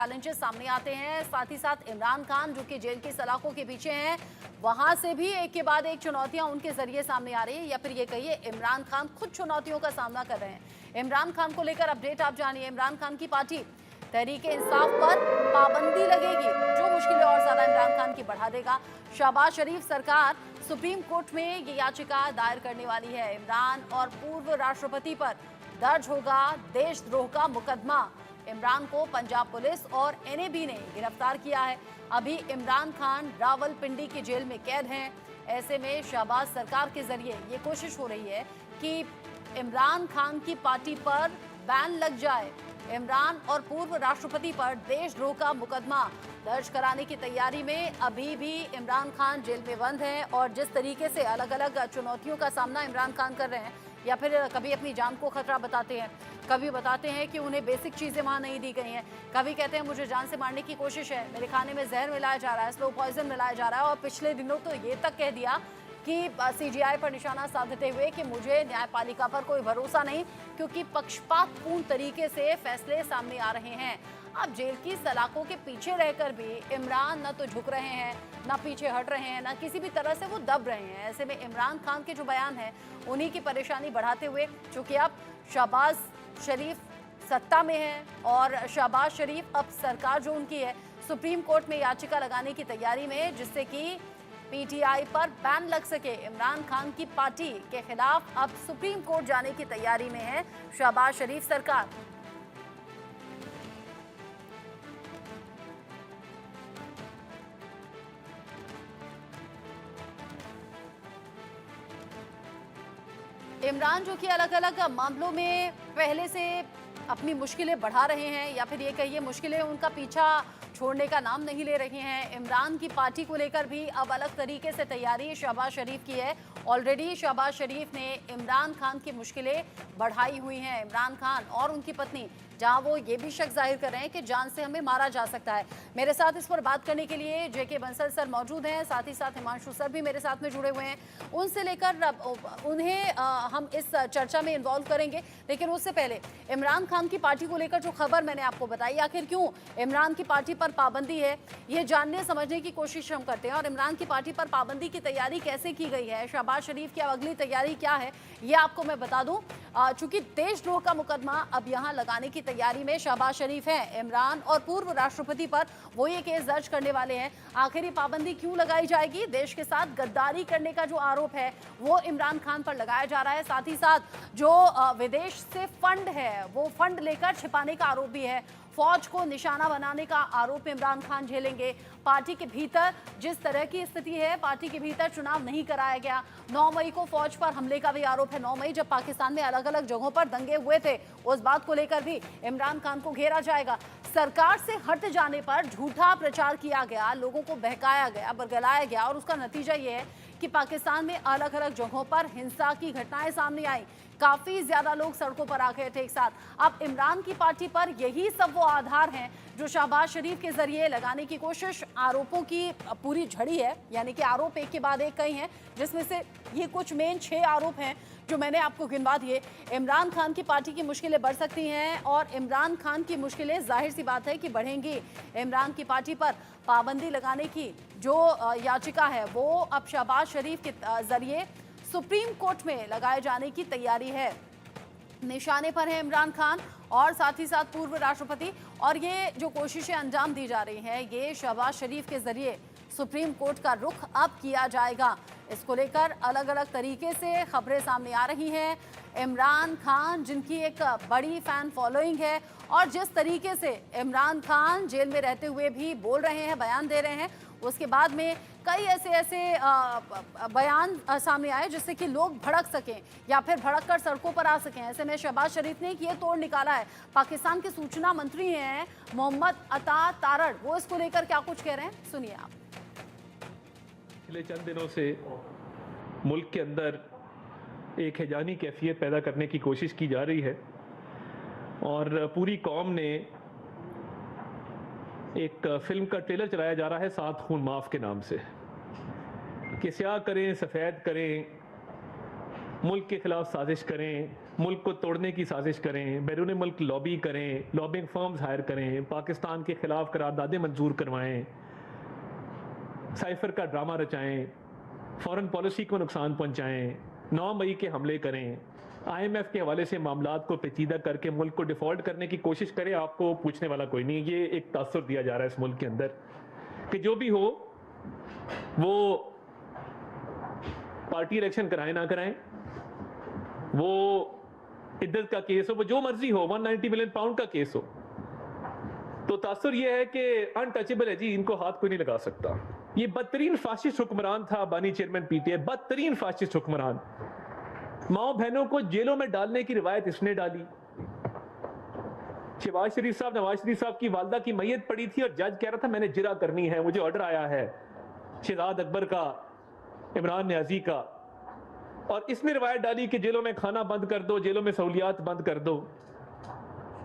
Challenges सामने आते हैं। साथ ही साथ इमरान खान जो कि जेल की सलाखों के पीछे हैं, वहां से भी एक के बाद एक चुनौतियां उनके जरिए सामने आ रही है, या फिर ये कहिए इमरान खान खुद चुनौतियों का सामना कर रहे हैं। इमरान खान को लेकर अपडेट आप जानिए। इमरान खान की पार्टी तहरीके इंसाफ पर पाबंदी लगेगी, जो मुश्किलें और ज्यादा इमरान खान की बढ़ा देगा। शहबाज शरीफ सरकार सुप्रीम कोर्ट में ये याचिका दायर करने वाली है। इमरान और पूर्व राष्ट्रपति पर दर्ज होगा देशद्रोह का मुकदमा। इमरान को पंजाब पुलिस और एनएबी ने गिरफ्तार किया है। अभी इमरान खान रावलपिंडी की जेल में कैद हैं। ऐसे में शहबाज सरकार के जरिए ये कोशिश हो रही है कि इमरान खान की पार्टी पर बैन लग जाए। इमरान और पूर्व राष्ट्रपति पर देशद्रोह का मुकदमा दर्ज कराने की तैयारी में अभी भी इमरान खान जेल में बंद हैं। और जिस तरीके से अलग अलग चुनौतियों का सामना इमरान खान कर रहे हैं, या फिर कभी अपनी जान को खतरा बताते हैं, कभी बताते हैं कि उन्हें बेसिक चीज़ें वहाँ नहीं दी गई हैं, कभी कहते हैं मुझे जान से मारने की कोशिश है, मेरे खाने में जहर मिलाया जा रहा है, स्लो पॉइजन मिलाया जा रहा है। और पिछले दिनों तो ये तक कह दिया कि सीजीआई पर निशाना साधते हुए कि मुझे न्यायपालिका पर कोई भरोसा नहीं, क्योंकि पक्षपातपूर्ण तरीके से फैसले सामने आ रहे हैं। अब जेल की सलाखों के पीछे रहकर भी इमरान न तो झुक रहे हैं, न पीछे हट रहे हैं, न किसी भी तरह से वो दब रहे हैं। ऐसे में इमरान खान के जो बयान है उन्हीं की परेशानी बढ़ाते हुए, चूंकि अब शहबाज शरीफ सत्ता में है और शहबाज शरीफ अब सरकार जो उनकी है सुप्रीम कोर्ट में याचिका लगाने की तैयारी में, जिससे कि पीटीआई पर बैन लग सके। इमरान खान की पार्टी के खिलाफ अब सुप्रीम कोर्ट जाने की तैयारी में है शहबाज शरीफ सरकार। इमरान जो कि अलग अलग मामलों में पहले से अपनी मुश्किलें बढ़ा रहे हैं, या फिर ये कहिए मुश्किलें उनका पीछा छोड़ने का नाम नहीं ले रही हैं। इमरान की पार्टी को लेकर भी अब अलग तरीके से तैयारी शहबाज शरीफ की है। ऑलरेडी शहबाज शरीफ ने इमरान खान की मुश्किलें बढ़ाई हुई हैं। इमरान खान और उनकी पत्नी, जहां वो ये भी शक जाहिर कर रहे हैं कि जान से हमें मारा जा सकता है। मेरे साथ इस पर बात करने के लिए जेके बंसल सर मौजूद हैं, साथ ही साथ हिमांशु सर भी मेरे साथ में जुड़े हुए हैं। उनसे लेकर उन्हें हम इस चर्चा में इन्वॉल्व करेंगे। लेकिन उससे पहले इमरान खान की पार्टी को लेकर जो खबर मैंने आपको बताई, आखिर क्यों इमरान की पार्टी पर पाबंदी है, ये जानने समझने की कोशिश हम करते हैं। और इमरान की पार्टी पर पाबंदी की तैयारी कैसे की गई है, शहबाज शरीफ की अगली तैयारी क्या है, ये आपको मैं बता दूं। चूंकि देशद्रोह का मुकदमा अब यहां लगाने की तैयारी में शहबाज शरीफ हैं। इमरान और पूर्व राष्ट्रपति पर वो ये केस दर्ज करने वाले हैं। आखिर ये पाबंदी क्यों लगाई जाएगी? देश के साथ गद्दारी करने का जो आरोप है वो इमरान खान पर लगाया जा रहा है। साथ ही साथ जो विदेश से फंड है, वो फंड लेकर छिपाने का आरोप भी है। फौज को निशाना बनाने का आरोप इमरान खान झेलेंगे। पार्टी के भीतर जिस तरह की स्थिति है, पार्टी के भीतर चुनाव नहीं कराया गया। 9 मई को फौज पर हमले का भी आरोप है। 9 मई जब पाकिस्तान में अलग अलग जगहों पर दंगे हुए थे, उस बात को लेकर भी इमरान खान को घेरा जाएगा। सरकार से हट जाने पर झूठा प्रचार किया गया, लोगों को बहकाया गया, बरगलाया गया, और उसका नतीजा ये है कि पाकिस्तान में अलग अलग जगहों पर हिंसा की घटनाएं सामने आई। काफी ज्यादा लोग सड़कों पर आ गए थे एक साथ। अब इमरान की पार्टी पर यही सब वो आधार हैं जो शहबाज शरीफ के जरिए लगाने की कोशिश, आरोपों की पूरी झड़ी है। यानी कि आरोप एक के बाद एक कई हैं, जिसमें से ये कुछ मेन 6 आरोप हैं जो मैंने आपको गिनवा दिए। इमरान खान की पार्टी की मुश्किलें बढ़ सकती हैं, और इमरान खान की मुश्किलें जाहिर सी बात है कि बढ़ेंगी। इमरान की पार्टी पर पाबंदी लगाने की जो याचिका है वो अब शहबाज शरीफ के जरिए सुप्रीम कोर्ट में लगाए जाने की तैयारी है। निशाने पर है इमरान खान और साथ ही साथ पूर्व राष्ट्रपति, और ये जो कोशिशें अंजाम दी जा रही हैं, ये शहबाज शरीफ के जरिए सुप्रीम कोर्ट का रुख अब किया जाएगा। इसको लेकर अलग अलग तरीके से खबरें सामने आ रही हैं। इमरान खान, जिनकी एक बड़ी फैन फॉलोइंग है, और जिस तरीके से इमरान खान जेल में रहते हुए भी बोल रहे हैं, बयान दे रहे हैं, उसके बाद में कई ऐसे बयान सामने आए जिससे कि लोग भड़क सकें या फिर भड़क कर सड़कों पर आ सकें। ऐसे में शहबाज शरीफ ने एक ये तोड़ निकाला है। पाकिस्तान के सूचना मंत्री हैं मोहम्मद अता तारड़, वो इसको लेकर क्या कुछ कह रहे हैं, सुनिए आप। पिछले चंद दिनों से मुल्क के अंदर एक हैजानी कैफियत पैदा करने की कोशिश की जा रही है, और पूरी कौम ने एक फिल्म का ट्रेलर चलाया जा रहा है 7 खून माफ के नाम से, कि स्याह करें सफ़ेद करें, मुल्क के खिलाफ साजिश करें, मुल्क को तोड़ने की साजिश करें, बैरून मुल्क लॉबी करें, लॉबिंग फर्म्स हायर करें, पाकिस्तान के खिलाफ करारदादें मंजूर करवाएं, साइफर का ड्रामा रचाएं, फॉरेन पॉलिसी को नुकसान पहुंचाएं, 9 मई के हमले करें, IMF के हवाले से मामलात को पेचीदा करके मुल्क को डिफॉल्ट करने की कोशिश करें, आपको पूछने वाला कोई नहीं। ये एक तासुर दिया जा रहा है इस मुल्क के अंदर कि जो भी हो वो पार्टी इलेक्शन कराएं ना कराएं, वो इद्दत का केस हो, वो जो मर्जी हो, 190 मिलियन पाउंड का केस हो, तो तासुर ये है कि अनटचेबल है जी, इनको हाथ कोई नहीं लगा सकता। ये बदतरीन फाशिस्ट हुक्मरान था बानी चेयरमैन PTI, बदतरीन फाशिस्ट हुक्मरान। माओ बहनों को जेलों में डालने की रिवायत इसने डाली। शहबाज शरीफ साहब, नवाज शरीफ साहब की वालदा की मैयत पड़ी थी और जज कह रहा था मैंने जिरा करनी है, मुझे ऑर्डर आया है शहजाद अकबर का, इमरान न्याजी का, और इसने रिवायत डाली कि जेलों में खाना बंद कर दो, जेलों में सहूलियात बंद कर दो,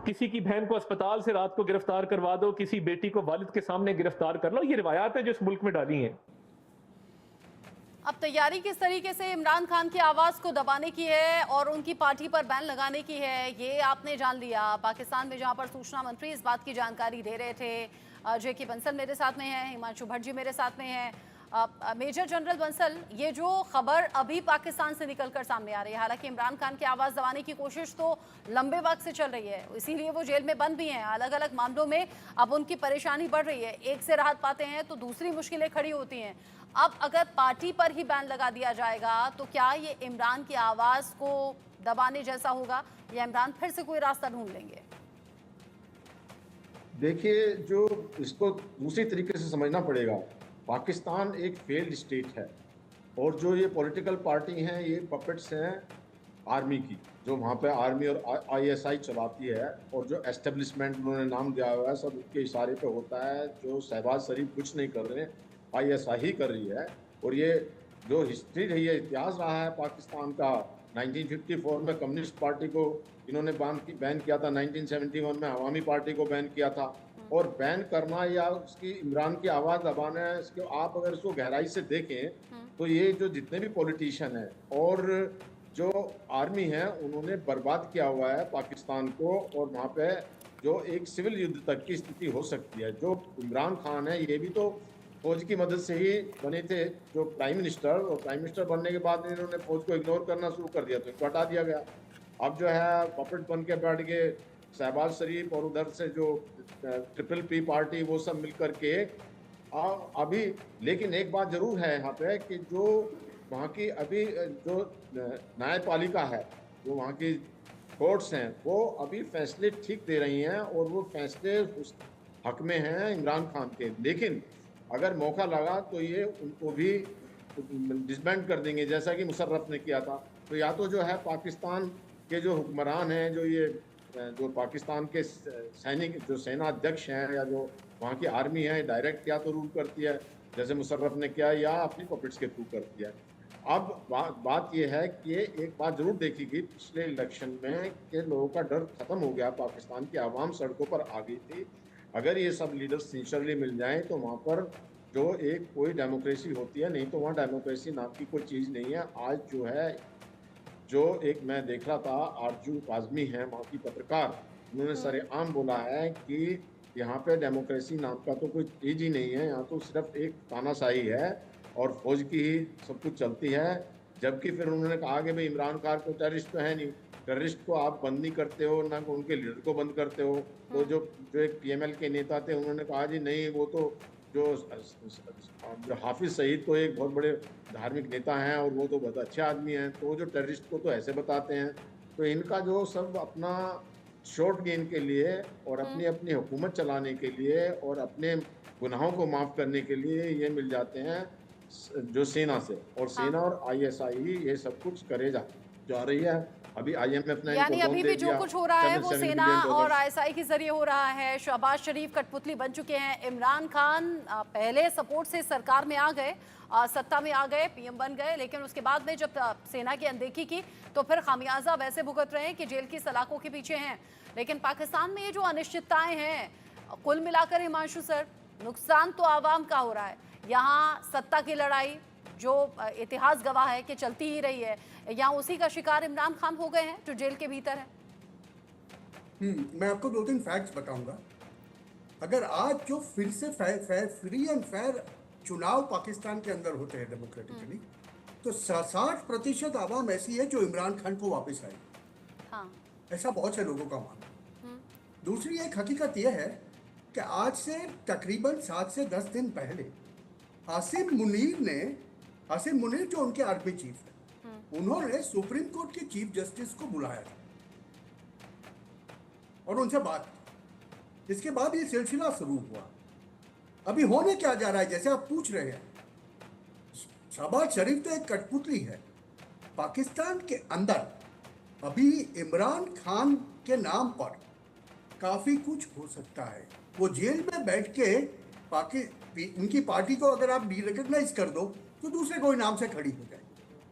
किसी की बहन को अस्पताल से रात को गिरफ्तार करवा दो, किसी बेटी को वालिद के सामने गिरफ्तार कर लो। ये रिवायात है जो इस मुल्क में डाली हैं। अब तैयारी किस तरीके से इमरान खान की आवाज़ को दबाने की है और उनकी पार्टी पर बैन लगाने की है, ये आपने जान लिया। पाकिस्तान में जहां पर सूचना मंत्री इस बात की जानकारी दे रहे थे, जे के बंसल मेरे साथ में है, हिमांशु भट्ट जी मेरे साथ में है। मेजर जनरल बंसल, ये जो खबर अभी पाकिस्तान से निकलकर सामने आ रही है, हालांकि इमरान खान की आवाज़ दबाने की कोशिश तो लंबे वक्त से चल रही है, इसीलिए वो जेल में बंद भी हैं, अलग अलग मामलों में अब उनकी परेशानी बढ़ रही है, एक से राहत पाते हैं तो दूसरी मुश्किलें खड़ी होती हैं। अब अगर पार्टी पर ही बैन लगा दिया जाएगा तो क्या ये इमरान की आवाज़ को दबाने जैसा होगा या इमरान फिर से कोई रास्ता ढूंढ लेंगे? देखिए, जो इसको दूसरी तरीके से समझना पड़ेगा, पाकिस्तान एक फेल्ड स्टेट है और जो ये पॉलिटिकल पार्टी हैं ये पपेट्स हैं आर्मी की, जो वहाँ पे आर्मी और ISI चलाती है, और जो एस्टेब्लिशमेंट उन्होंने नाम दिया हुआ है सब उसके इशारे पे होता है। जो शहबाज शरीफ कुछ नहीं कर रहे हैं, ISI ही कर रही है। और ये जो हिस्ट्री रही है, इतिहास रहा है पाकिस्तान का, 1954 में कम्युनिस्ट पार्टी को इन्होंने बैन किया था, 1971 में अवामी पार्टी को बैन किया था। और बैन करना या उसकी इमरान की आवाज़ दबाना है, इसके आप अगर इसको गहराई से देखें तो ये जो जितने भी पॉलिटिशियन हैं और जो आर्मी है उन्होंने बर्बाद किया हुआ है पाकिस्तान को, और वहाँ पे जो एक सिविल युद्ध तक की स्थिति हो सकती है। जो इमरान खान है ये भी तो फौज की मदद से ही बने थे जो प्राइम मिनिस्टर, और प्राइम मिनिस्टर बनने के बाद इन्होंने फौज को इग्नोर करना शुरू कर दिया तो इनको हटा दिया गया। अब जो है पपेट बन के बैठ गए शहबाज शरीफ, और उधर से जो PPP पार्टी वो सब मिल कर के अभी। लेकिन एक बात जरूर है यहाँ पे कि जो वहाँ की अभी जो न्यायपालिका है, जो वहाँ की कोर्ट्स हैं, वो अभी फैसले ठीक दे रही हैं और वो फैसले उस हक में हैं इमरान खान के। लेकिन अगर मौका लगा तो ये उनको भी डिसबैंड कर देंगे, जैसा कि मुशर्रफ ने किया था। तो या तो जो है पाकिस्तान के जो हुक्मरान हैं, जो पाकिस्तान के सैनिक, जो सेना अध्यक्ष हैं या जो वहाँ की आर्मी है, डायरेक्ट या तो रूल करती है जैसे मुशर्रफ ने किया, या अपनी पॉकेट्स के थ्रू करती है। अब बात यह है कि एक बात जरूर देखी गई पिछले इलेक्शन में कि लोगों का डर खत्म हो गया, पाकिस्तान की आवाम सड़कों पर आ गई थी। अगर ये सब लीडर्स सिंसियरली मिल जाएं तो वहाँ पर जो एक कोई डेमोक्रेसी होती है, नहीं तो वहाँ डेमोक्रेसी नाम की कोई चीज़ नहीं है। आज जो है, जो एक मैं देख रहा था, आरजू काज़मी हैं वहाँ की पत्रकार, उन्होंने सरेआम बोला है कि यहाँ पे डेमोक्रेसी नाम का तो कोई चीज़ ही नहीं है, यहाँ तो सिर्फ एक तानाशाही है और फौज की ही सब कुछ चलती है। जबकि फिर उन्होंने कहा कि भाई इमरान खान को टेररिस्ट तो है नहीं, टेररिस्ट को आप बंद नहीं करते हो, ना उनके लीडर को बंद करते हो। तो जो एक PML के नेता थे उन्होंने कहा जी नहीं, वो तो जो हाफिज सईद तो एक बहुत बड़े धार्मिक नेता हैं और वो तो बहुत अच्छे आदमी हैं, तो जो टेररिस्ट को तो ऐसे बताते हैं। तो इनका जो सब अपना शॉर्ट गेन के लिए और अपनी अपनी हुकूमत चलाने के लिए और अपने गुनाहों को माफ़ करने के लिए ये मिल जाते हैं जो सेना से, और सेना और ISI ही ये सब कुछ करे जा रही है। अभी IMF ने, यानी अभी भी जो कुछ हो रहा है वो सेना और ISI के जरिए हो रहा है। शहबाज शरीफ कठपुतली बन चुके हैं। इमरान खान पहले सपोर्ट से सरकार में आ गए, सत्ता में आ गए, PM बन गए, लेकिन उसके बाद में जब सेना की अनदेखी की तो फिर खामियाजा वैसे भुगत रहे हैं कि जेल की सलाखों के पीछे हैं। लेकिन पाकिस्तान में ये जो अनिश्चितताएं हैं, कुल मिलाकर हिमांशु सर, नुकसान तो आवाम का हो रहा है। यहाँ सत्ता की लड़ाई, जो इतिहास गवाह है कि चलती ही रही है, या उसी का शिकार इमरान खान हो गए हैं जो जेल के भीतर है? मैं आपको 2-3 फैक्ट्स बताऊंगा। अगर आज जो फिर से फ्री एंड फेयर चुनाव पाकिस्तान के अंदर होते हैं डेमोक्रेटिकली, तो 60% आवाम ऐसी है जो इमरान खान को वापस आएगी। हाँ। ऐसा बहुत से लोगों का मानना है। दूसरी एक हकीकत यह है कि आज से तकरीबन 7 से 10 दिन पहले आसिम मुनीर जो उनके आर्मी चीफ है, उन्होंने सुप्रीम कोर्ट के चीफ जस्टिस को बुलाया था और उनसे बात की। इसके बाद ये सिलसिला शुरू हुआ। अभी होने क्या जा रहा है, जैसे आप पूछ रहे हैं, शहबाज शरीफ तो एक कठपुतली है। पाकिस्तान के अंदर अभी इमरान खान के नाम पर काफी कुछ हो सकता है। वो जेल में बैठ के उनकी पार्टी को अगर आप रिकॉग्नाइज कर दो तो दूसरे कोई नाम से खड़ी हो जाए,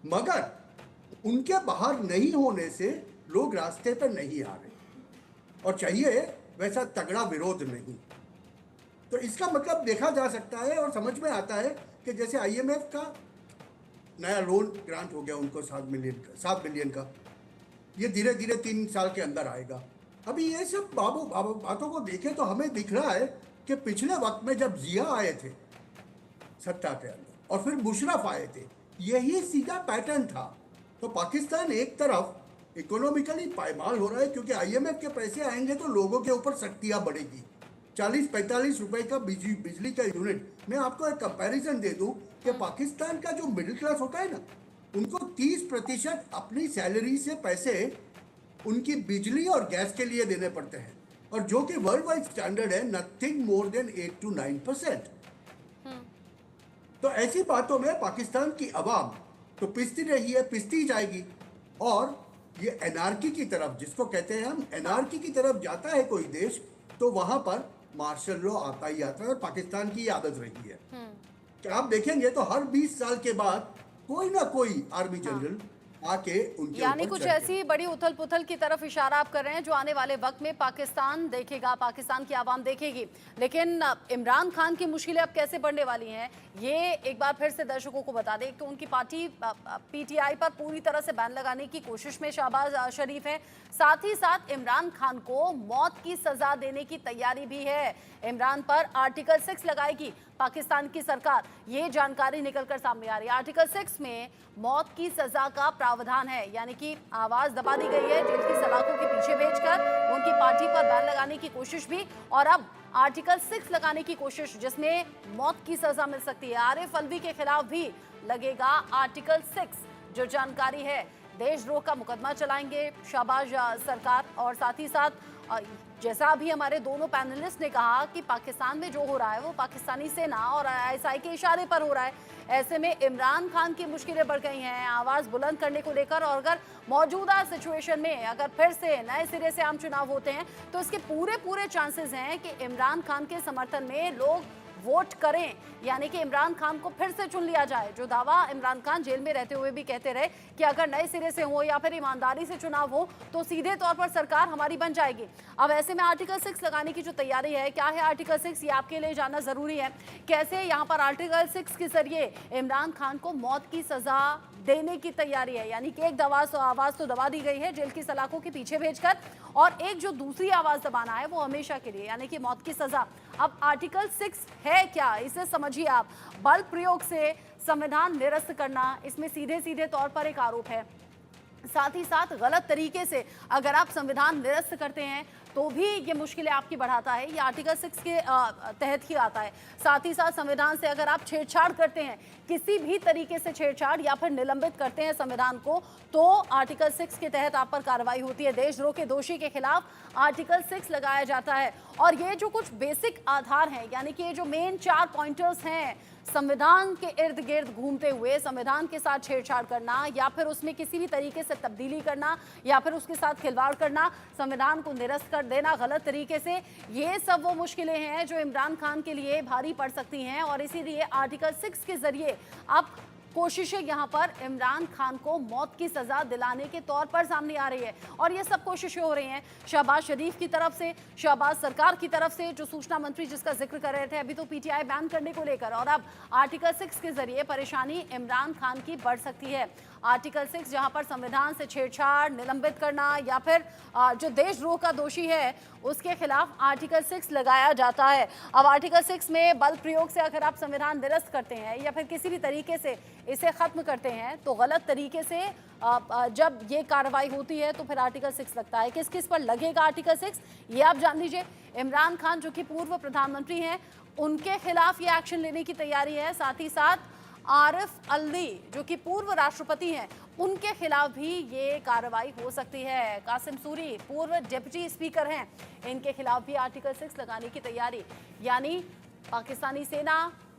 मगर उनके बाहर नहीं होने से लोग रास्ते पर नहीं आ रहे, और चाहिए वैसा तगड़ा विरोध नहीं। तो इसका मतलब देखा जा सकता है और समझ में आता है कि जैसे IMF का नया लोन ग्रांट हो गया उनको 7 बिलियन का, ये धीरे धीरे 3 साल के अंदर आएगा। अभी ये सब बातों को देखें तो हमें दिख रहा है कि पिछले वक्त में जब जिया आए थे सत्ता के अंदर और फिर मुशर्रफ आए थे, यही सीधा पैटर्न था। तो पाकिस्तान एक तरफ इकोनॉमिकली पायमाल हो रहा है क्योंकि IMF के पैसे आएंगे तो लोगों के ऊपर सख्तियाँ बढ़ेगी। 40-45 रुपए का बिजली का यूनिट, मैं आपको एक कंपैरिजन दे दूं कि पाकिस्तान का जो मिडिल क्लास होता है ना, उनको 30% अपनी सैलरी से पैसे उनकी बिजली और गैस के लिए देने पड़ते हैं, और जो कि वर्ल्ड वाइड स्टैंडर्ड है नथिंग मोर देन 8 to 9%। तो ऐसी बातों में पाकिस्तान की आवाम तो पिसती रही है, पिसती जाएगी, और ये एनार्की की तरफ, जिसको कहते हैं हम, एनार्की की तरफ जाता है कोई देश तो वहां पर मार्शल लॉ आता ही आता है। और पाकिस्तान की आदत रही है कि आप देखेंगे तो हर 20 साल के बाद कोई ना कोई आर्मी जनरल आके उनके यानी कुछ ऐसी बड़ी उथल पुथल की तरफ इशारा आप कर रहे हैं जो आने वाले वक्त में पाकिस्तान देखेगा, पाकिस्तान की आवाम देखेगी। लेकिन इमरान खान की मुश्किलें अब कैसे बढ़ने वाली हैं, ये एक बार फिर से दर्शकों को बता दें। तो उनकी पार्टी PTI पर पूरी तरह से बैन लगाने की कोशिश में शहबाज शरीफ है, साथ ही साथ इमरान खान को मौत की सजा देने की तैयारी भी है। इमरान पर आर्टिकल 6 लगाएगी पाकिस्तान की सरकार, ये जानकारी निकलकर सामने आ रही है। आर्टिकल 6 में मौत की सजा का प्रावधान है, यानी कि आवाज दबा दी गई है जेल की सलाखों के पीछे भेजकर उनकी पार्टी पर बैन लगाने की कोशिश भी, और अब आर्टिकल 6 लगाने की कोशिश जिसमें मौत की सजा मिल सकती है। आरिफ अलवी के खिलाफ भी लगेगा आर्टिकल 6। जो जानकारी है, देशद्रोह का मुकदमा चलाएंगे शहबाज सरकार, और साथ ही साथ जैसा अभी हमारे दोनों पैनलिस्ट ने कहा कि पाकिस्तान में जो हो रहा है वो पाकिस्तानी सेना और ISI के इशारे पर हो रहा है। ऐसे में इमरान खान की मुश्किलें बढ़ गई हैं आवाज़ बुलंद करने को लेकर, और अगर मौजूदा सिचुएशन में अगर फिर से नए सिरे से आम चुनाव होते हैं तो इसके पूरे चांसेस हैं कि इमरान खान के समर्थन में लोग वोट करें, यानी कि इमरान खान को फिर से चुन लिया जाए। जो दावा इमरान खान जेल में रहते हुए भी कहते रहे कि अगर नए सिरे से हो या फिर ईमानदारी से चुनाव हो तो सीधे तौर पर सरकार हमारी बन जाएगी। अब ऐसे में आर्टिकल 6 लगाने की जो तैयारी है, क्या है आर्टिकल 6, ये आपके लिए जानना जरूरी है। कैसे यहाँ पर आर्टिकल 6 के जरिए इमरान खान को मौत की सजा देने की तैयारी है, यानी कि एक आवाज तो दबा दी गई है जेल की सलाखों के पीछे भेजकर, और एक जो दूसरी आवाज दबाना है वो हमेशा के लिए, यानी कि मौत की सजा। अब आर्टिकल 6 है क्या, इसे समझिए आप। बल प्रयोग से संविधान निरस्त करना, इसमें सीधे तौर पर एक आरोप है। साथ ही साथ गलत तरीके से अगर आप संविधान निरस्त करते हैं तो भी ये मुश्किलें आपकी बढ़ाता है, ये आर्टिकल 6 के तहत ही आता है। साथ ही साथ संविधान से अगर आप छेड़छाड़ करते हैं, किसी भी तरीके से छेड़छाड़ या फिर निलंबित करते हैं संविधान को, तो आर्टिकल 6 के तहत आप पर कार्रवाई होती है। देशद्रोह के दोषी के खिलाफ आर्टिकल 6 लगाया जाता है। और ये जो कुछ बेसिक आधार हैं, यानी कि ये जो मेन 4 पॉइंटर्स हैं, संविधान के इर्द गिर्द घूमते हुए संविधान के साथ छेड़छाड़ करना या फिर उसमें किसी भी तरीके से तब्दीली करना या फिर उसके साथ खिलवाड़ करना, संविधान को निरस्त कर देना गलत तरीके से, ये सब वो मुश्किलें हैं जो इमरान खान के लिए भारी पड़ सकती हैं। और इसीलिए आर्टिकल 6 के जरिए अब कोशिशें यहाँ पर इमरान खान को मौत की सजा दिलाने के तौर पर सामने आ रही है। और ये सब कोशिशें हो रही हैं शहबाज शरीफ की तरफ से, शहबाज सरकार की तरफ से, जो सूचना मंत्री जिसका जिक्र कर रहे थे अभी, तो पीटीआई बैन करने को लेकर, और अब आर्टिकल 6 के जरिए परेशानी इमरान खान की बढ़ सकती है। आर्टिकल 6 जहां पर संविधान से छेड़छाड़, निलंबित करना या फिर जो देशद्रोह का दोषी है उसके खिलाफ आर्टिकल 6 लगाया जाता है। अब आर्टिकल 6 में बल प्रयोग से अगर आप संविधान निरस्त करते हैं या फिर किसी भी तरीके से इसे खत्म करते हैं तो गलत तरीके से जब ये कार्रवाई होती है तो फिर आर्टिकल 6 लगता है। किस किस पर लगेगा आर्टिकल 6 ये आप जान लीजिए। इमरान खान जो कि पूर्व प्रधानमंत्री हैं उनके खिलाफ ये एक्शन लेने की तैयारी है। साथ ही साथ आरिफ अलवी जो कि पूर्व राष्ट्रपति हैं उनके खिलाफ भी ये कार्रवाई हो सकती है। कासिम सूरी पूर्व डिप्टी स्पीकर हैं, इनके खिलाफ भी आर्टिकल 6 लगाने की तैयारी। यानी पाकिस्तानी सेना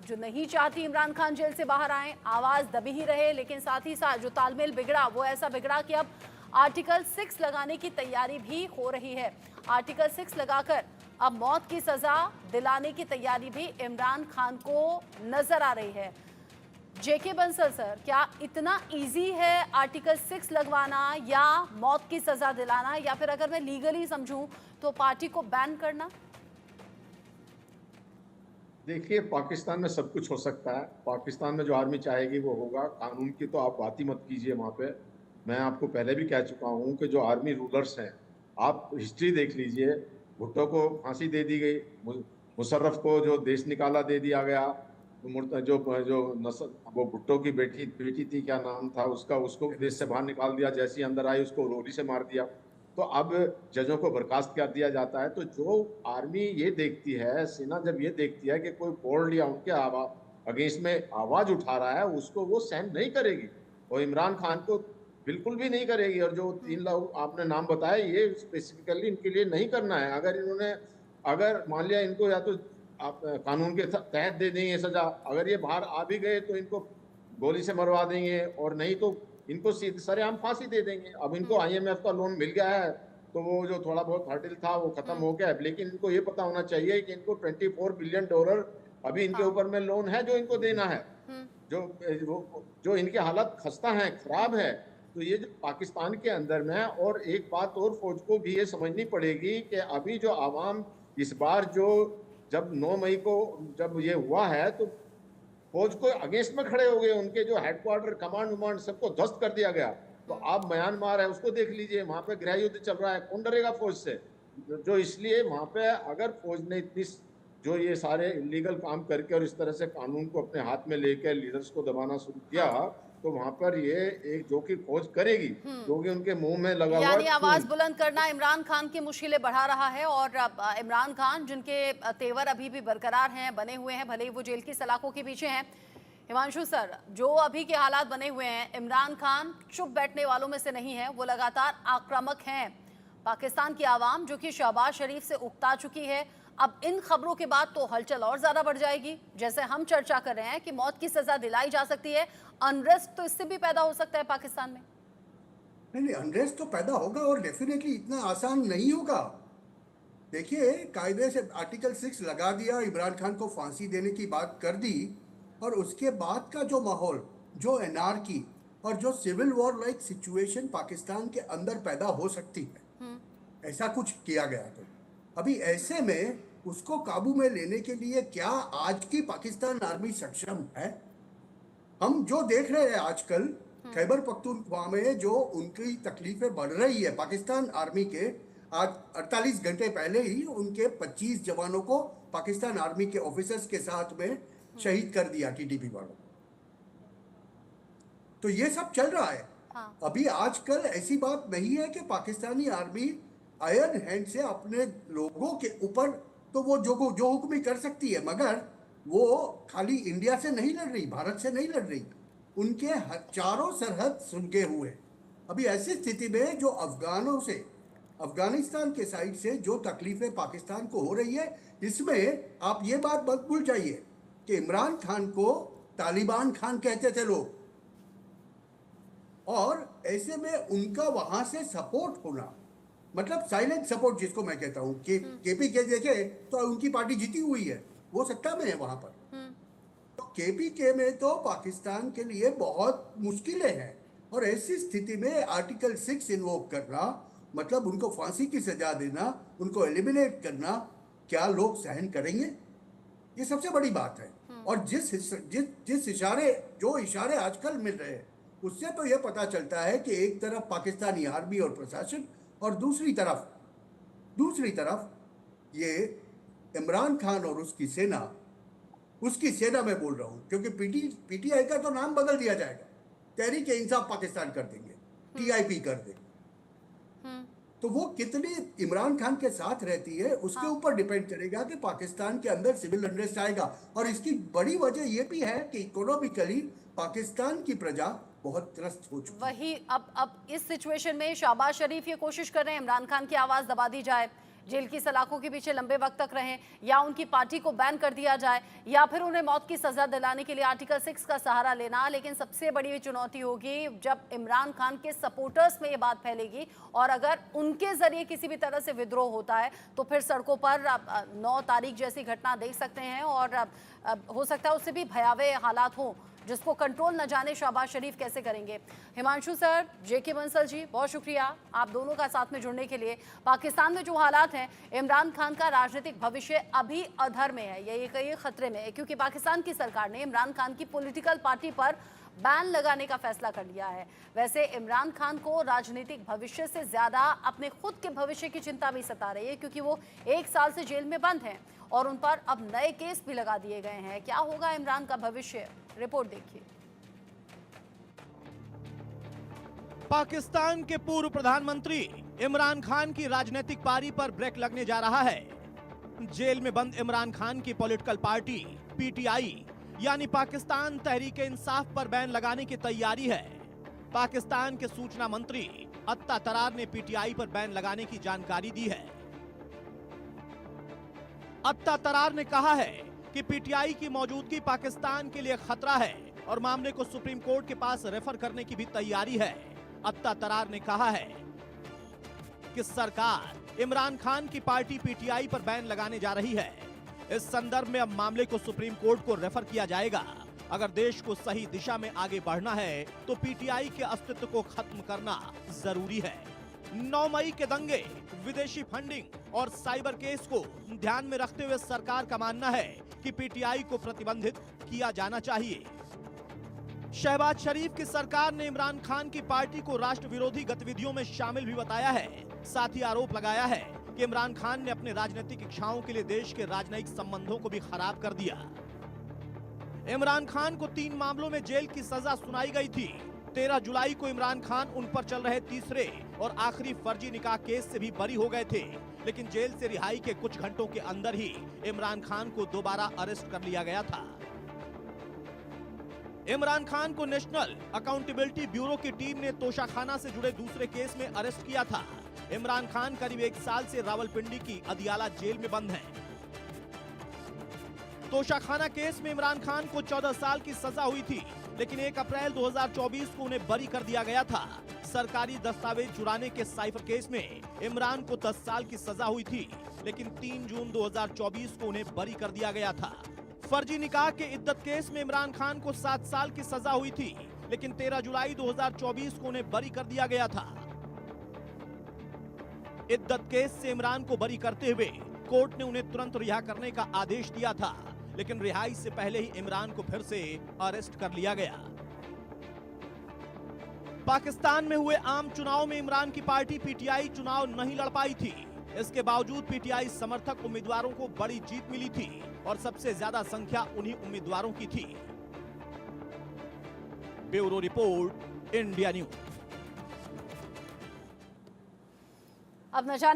जो नहीं चाहती इमरान खान जेल से बाहर आए, आवाज दबी ही रहे, लेकिन साथ ही साथ जो तालमेल बिगड़ा वो ऐसा बिगड़ा कि अब आर्टिकल 6 लगाने की तैयारी भी हो रही है। आर्टिकल 6 लगाकर अब मौत की सजा दिलाने की तैयारी भी इमरान खान को नजर आ रही है। जेके बंसल सर, क्या इतना इजी है आर्टिकल 6 लगवाना या मौत की सजा दिलाना, या फिर अगर मैं लीगली समझूं तो पार्टी को बैन करना? देखिए, पाकिस्तान में सब कुछ हो सकता है। पाकिस्तान में जो आर्मी चाहेगी वो होगा। कानून की तो आप बात ही मत कीजिए वहाँ पे। मैं आपको पहले भी कह चुका हूँ कि जो आर्मी रूलर्स हैं, आप हिस्ट्री देख लीजिए। भुट्टो को फांसी दे दी गई, मुशर्रफ को जो देश निकाला दे दिया गया, वो भुट्टो की बेटी थी, क्या नाम था उसका, उसको देश से बाहर निकाल दिया। जैसे ही अंदर आई उसको रोटी से मार दिया। तो अब जजों को बर्खास्त कर दिया जाता है। तो जो आर्मी ये देखती है, सेना जब ये देखती है कि कोई बोल्ड या उनके अगेंस्ट में आवाज उठा रहा है, उसको वो सहन नहीं करेगी और इमरान खान को बिल्कुल भी नहीं करेगी। और जो 3 लोग आपने नाम बताए, ये स्पेसिफिकली इनके लिए नहीं करना है। अगर मान लिया इनको या तो आप कानून के तहत दे देंगे सजा, अगर ये बाहर आ भी गए तो इनको गोली से मरवा देंगे, और नहीं तो इनको सीधे सरेआम फांसी दे देंगे। अब इनको IMF का लोन मिल गया है तो वो जो थोड़ा बहुत हर्डिल था वो खत्म हो गया है। लेकिन इनको ये पता होना चाहिए कि इनको $24 बिलियन अभी इनके ऊपर में लोन है जो इनको देना है। जो इनकी हालत खस्ता है, खराब है। तो ये जो पाकिस्तान के अंदर में, और एक बात और फौज को भी ये समझनी पड़ेगी कि अभी जो आवाम इस बार जब 9 मई को जब ये हुआ है तो फौज को अगेंस्ट में खड़े हो गए। उनके जो हेडक्वार्टर, कमांड वमांड सबको ध्वस्त कर दिया गया। तो आप म्यांमार है उसको देख लीजिए, वहां पे गृह युद्ध चल रहा है, कौन डरेगा फौज से? जो इसलिए वहां पे अगर फौज ने इतनी जो ये सारे इलीगल काम करके और इस तरह से कानून को अपने हाथ में लेकर लीडर्स को दबाना शुरू किया, तो वहां पर ये एक जो कि फौज करेगी, क्योंकि उनके मुंह में लगा हुआ, यानी आवाज बुलंद करना इमरान खान की मुश्किलें बढ़ा रहा है। और इमरान खान जिनके तेवर अभी भी बरकरार हैं, बने हुए हैं, भले ही वो जेल की सलाखों के पीछे हैं। हिमांशु सर, जो अभी के हालात बने हुए हैं, इमरान खान चुप बैठने वालों में से नहीं है, वो लगातार आक्रामक हैं। पाकिस्तान की आवाम जो कि शहबाज शरीफ से उकता चुकी है, अब इन खबरों के बाद तो हलचल और ज्यादा बढ़ जाएगी। जैसे हम चर्चा कर रहे हैं कि मौत की सजा दिलाई जा सकती है, अनरेस्ट तो इससे भी पैदा हो सकता है पाकिस्तान में। नहीं, अनरेस्ट तो पैदा होगा और डेफिनेटली इतना आसान नहीं होगा। देखिए, कायदे से आर्टिकल 6 लगा दिया, इमरान खान को फांसी देने की बात कर दी, और उसके बाद का जो माहौल, जो एनार्की और जो civil war like situation Pakistan के अंदर पैदा हो सकती है, ऐसा कुछ किया गया तो अभी ऐसे में उसको काबू में लेने के लिए क्या आज की पाकिस्तान आर्मी सक्षम है? हम जो देख रहे हैं आजकल खैबर पख्तूनख्वा में जो उनकी तकलीफें बढ़ रही है, पाकिस्तान आर्मी के आज 48 घंटे पहले ही उनके 25 जवानों को पाकिस्तान आर्मी के ऑफिसर्स के साथ में शहीद कर दिया TTP वालों। तो ये सब चल रहा है। अभी आजकल ऐसी बात नहीं है कि पाकिस्तानी आर्मी आयरन हैंड से अपने लोगों के ऊपर तो वो जो हुक्म ही कर सकती है, मगर वो खाली इंडिया से नहीं लड़ रही, भारत से नहीं लड़ रही, उनके चारों सरहद सुलगे हुए। अभी ऐसी स्थिति में जो अफगानों से, अफगानिस्तान के साइड से जो तकलीफें पाकिस्तान को हो रही है, इसमें आप ये बात मत भूल जाइए कि इमरान खान को तालिबान खान कहते थे लोग, और ऐसे में उनका वहां से सपोर्ट होना, मतलब साइलेंट सपोर्ट जिसको मैं कहता हूं कि KP के देखे तो उनकी पार्टी जीती हुई है, वो सत्ता में है वहां पर। तो केपीके में तो पाकिस्तान के लिए बहुत मुश्किलें हैं, और ऐसी स्थिति में आर्टिकल 6 इन्वोक करना मतलब उनको फांसी की सजा देना, उनको एलिमिनेट करना, क्या लोग सहन करेंगे? ये सबसे बड़ी बात है। और जिस इशारे आजकल मिल रहे हैं उससे तो यह पता चलता है कि एक तरफ पाकिस्तानी आर्मी और प्रशासन और दूसरी तरफ ये इमरान खान और उसकी सेना मैं बोल रहा हूं, क्योंकि पीटीआई का तो नाम बदल दिया जाएगा, तहरीक इंसाफ पाकिस्तान कर देंगे, टीआईपी कर देंगे। तो वो कितनी इमरान खान के साथ रहती है उसके ऊपर डिपेंड करेगा कि पाकिस्तान के अंदर सिविल अनरेस्ट आएगा। और इसकी बड़ी वजह यह भी है कि इकोनॉमिकली पाकिस्तान की प्रजा बहुत त्रस्त हो चुकी है। वही अब इस सिचुएशन में शहबाज शरीफ ये कोशिश कर रहे हैं इमरान खान की आवाज दबा दी जाए, जेल की सलाखों के पीछे लंबे वक्त तक रहें, या उनकी पार्टी को बैन कर दिया जाए, या फिर उन्हें मौत की सजा दिलाने के लिए आर्टिकल 6 का सहारा लेना। लेकिन सबसे बड़ी चुनौती होगी जब इमरान खान के सपोर्टर्स में ये बात फैलेगी, और अगर उनके जरिए किसी भी तरह से विद्रोह होता है तो फिर सड़कों पर 9 तारीख जैसी घटना देख सकते हैं, और हो सकता है उससे भी भयावह हालात हों जिसको कंट्रोल न जाने शहबाज शरीफ कैसे करेंगे। हिमांशु सर, जेके बंसल जी, बहुत शुक्रिया आप दोनों का साथ में जुड़ने के लिए। पाकिस्तान में जो हालात हैं, इमरान खान का राजनीतिक भविष्य अभी अधर में है, ये खतरे में है, क्योंकि पाकिस्तान की सरकार ने इमरान खान की पॉलिटिकल पार्टी पर बैन लगाने का फैसला कर लिया है। वैसे इमरान खान को राजनीतिक भविष्य से ज्यादा अपने खुद के भविष्य की चिंता भी सता रही है, क्योंकि वो 1 साल से जेल में बंद हैं और उन पर अब नए केस भी लगा दिए गए हैं। क्या होगा इमरान का भविष्य, रिपोर्ट देखिए। पाकिस्तान के पूर्व प्रधानमंत्री इमरान खान की राजनीतिक पारी पर ब्रेक लगने जा रहा है। जेल में बंद इमरान खान की पॉलिटिकल पार्टी पीटीआई यानी पाकिस्तान तहरीक इंसाफ पर बैन लगाने की तैयारी है। पाकिस्तान के सूचना मंत्री अत्ता तरार ने पीटीआई पर बैन लगाने की जानकारी दी है। अत्ता तरार ने कहा है कि पीटीआई की मौजूदगी पाकिस्तान के लिए खतरा है और मामले को सुप्रीम कोर्ट के पास रेफर करने की भी तैयारी है। अत्ता तरार ने कहा है कि सरकार इमरान खान की पार्टी पीटीआई पर बैन लगाने जा रही है। इस संदर्भ में अब मामले को सुप्रीम कोर्ट को रेफर किया जाएगा। अगर देश को सही दिशा में आगे बढ़ना है तो पीटीआई के अस्तित्व को खत्म करना जरूरी है। 9 मई के दंगे, विदेशी फंडिंग और साइबर केस को ध्यान में रखते हुए सरकार का मानना है कि पीटीआई को प्रतिबंधित किया जाना चाहिए। शहबाज शरीफ की सरकार ने इमरान खान की पार्टी को राष्ट्र विरोधी गतिविधियों में शामिल भी बताया है। साथ ही आरोप लगाया है कि इमरान खान ने अपने राजनीतिक इच्छाओं के लिए देश के राजनयिक संबंधों को भी खराब कर दिया। इमरान खान को 3 मामलों में जेल की सजा सुनाई गई थी। 13 जुलाई को इमरान खान उन पर चल रहे तीसरे और आखिरी फर्जी निकाह केस से भी बरी हो गए थे, लेकिन जेल से रिहाई के कुछ घंटों के अंदर ही इमरान खान को दोबारा अरेस्ट कर लिया गया था। इमरान खान को नेशनल अकाउंटेबिलिटी ब्यूरो की टीम ने तोशाखाना से जुड़े दूसरे केस में अरेस्ट किया था। इमरान खान करीब 1 साल से रावलपिंडी की अदियाला जेल में बंद हैं। तोशाखाना केस में इमरान खान को 14 साल की सजा हुई थी, लेकिन 1 अप्रैल 2024 को उन्हें बरी कर दिया गया था। सरकारी दस्तावेज चुराने के साइफर केस में इमरान को 10 साल की सजा हुई थी, लेकिन 3 जून 2024 को उन्हें बरी कर दिया गया था। फर्जी निकाह के इद्दत केस में इमरान खान को 7 साल की सजा हुई थी, लेकिन 13 जुलाई 2024 को उन्हें बरी कर दिया गया था। इद्दत केस से इमरान को बरी करते हुए कोर्ट ने उन्हें तुरंत रिहा करने का आदेश दिया था, लेकिन रिहाई से पहले ही इमरान को फिर से अरेस्ट कर लिया गया। पाकिस्तान में हुए आम चुनाव में इमरान की पार्टी पीटीआई चुनाव नहीं लड़ पाई थी। इसके बावजूद पीटीआई समर्थक उम्मीदवारों को बड़ी जीत मिली थी और सबसे ज्यादा संख्या उन्हीं उम्मीदवारों की थी। Bureau report, India news. अब न जाने